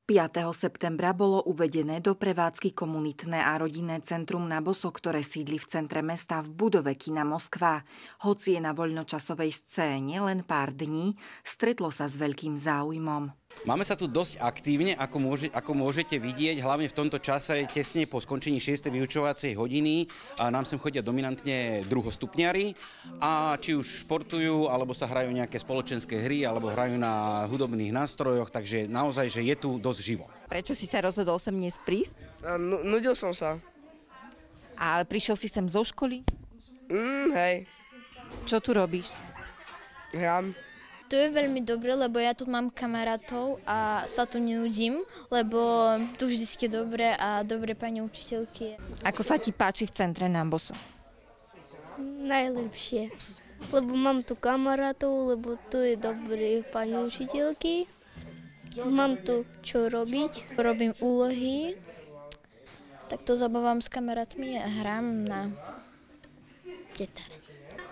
5. septembra bolo uvedené do prevádzky komunitné a rodinné centrum Naboso, ktoré sídli v centre mesta v budove Kina Moskva. Hoci je na voľnočasovej scéne len pár dní, stretlo sa s veľkým záujmom. Máme sa tu dosť aktívne, ako môžete vidieť, hlavne v tomto čase, tesne po skončení 6. vyučovacej hodiny. A nám sem chodia dominantne druhostupňari a či už športujú, alebo sa hrajú nejaké spoločenské hry, alebo hrajú na hudobných nástrojoch, takže naozaj, že je tu dosť živo. Prečo si sa rozhodol sem dnes prísť? Nudil som sa. Ale prišiel si sem zo školy? Hej, Čo tu robíš? hrám. To je veľmi dobre, lebo ja tu mám kamarátov a sa tu nenudím, lebo tu vždycky dobre a dobre pani učiteľky. Ako sa ti páči v centre Naboso? Najlepšie, lebo mám tu kamarátov, lebo tu je dobré pani učiteľky. Mám tu čo robiť. Robím úlohy, tak to zabávam s kamarátmi a hrám na gitare.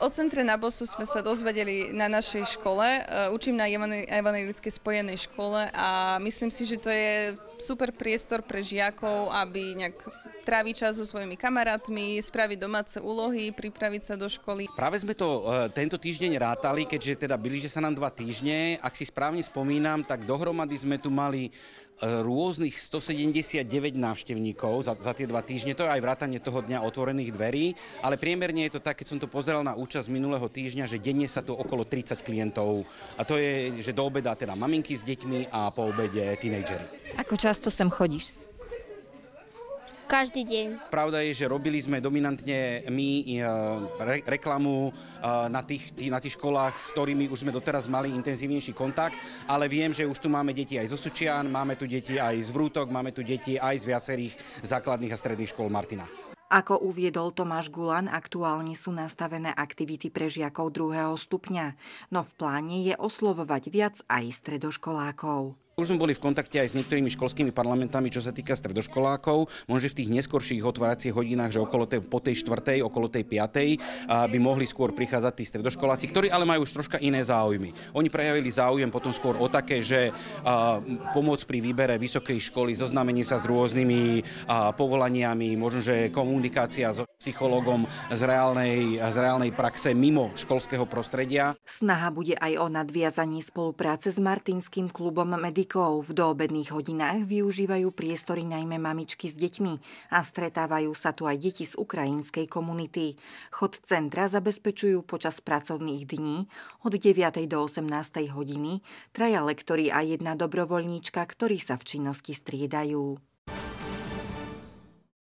O centre Nabosu sme sa dozvedeli na našej škole. Učím na Evangelickej spojenej škole a myslím si, že to je super priestor pre žiakov, aby nejak tráviť čas so svojimi kamarátmi, spraviť domáce úlohy, pripraviť sa do školy. Práve sme to tento týždeň rátali, keďže teda blíži sa nám 2 týždne. Ak si správne spomínam, tak dohromady sme tu mali rôznych 179 návštevníkov za tie 2 týždne. To je aj vrátanie toho dňa otvorených dverí, ale priemerne je to tak, keď som to pozeral na účasť minulého týždňa, že denne sa tu okolo 30 klientov. A to je, že do obeda teda maminky s deťmi a po obede tínejdžeri. Ako často sem chodíš? Každý deň. Pravda je, že robili sme dominantne my reklamu na tých školách, s ktorými už sme doteraz mali intenzívnejší kontakt, ale viem, že už tu máme deti aj zo Sučian, máme tu deti aj z Vrútok, máme tu deti aj z viacerých základných a stredných škôl Martina. Ako uviedol Tomáš Gulan, aktuálne sú nastavené aktivity pre žiakov 2. stupňa, no v pláne je oslovovať viac aj stredoškolákov. Už sme boli v kontakte aj s niektorými školskými parlamentami, čo sa týka stredoškolákov. Možno v tých neskorších otváracích hodinách, že po tej 4., okolo tej 5. by mohli skôr prichádzať tí stredoškoláci, ktorí ale majú už troška iné záujmy. Oni prejavili záujem potom skôr o také, že pomoc pri výbere vysokej školy, zoznámenie sa s rôznymi povolaniami, možno že komunikácia s psychológom z reálnej praxe mimo školského prostredia. Snaha bude aj o nadviazanie spolupráce s Martinským klubom medikov. V doobedných hodinách využívajú priestory najmä mamičky s deťmi a stretávajú sa tu aj deti z ukrajinskej komunity. Chod centra zabezpečujú počas pracovných dní od 9. do 18. hodiny 3 lektori a 1 dobrovoľníčka, ktorí sa v činnosti striedajú.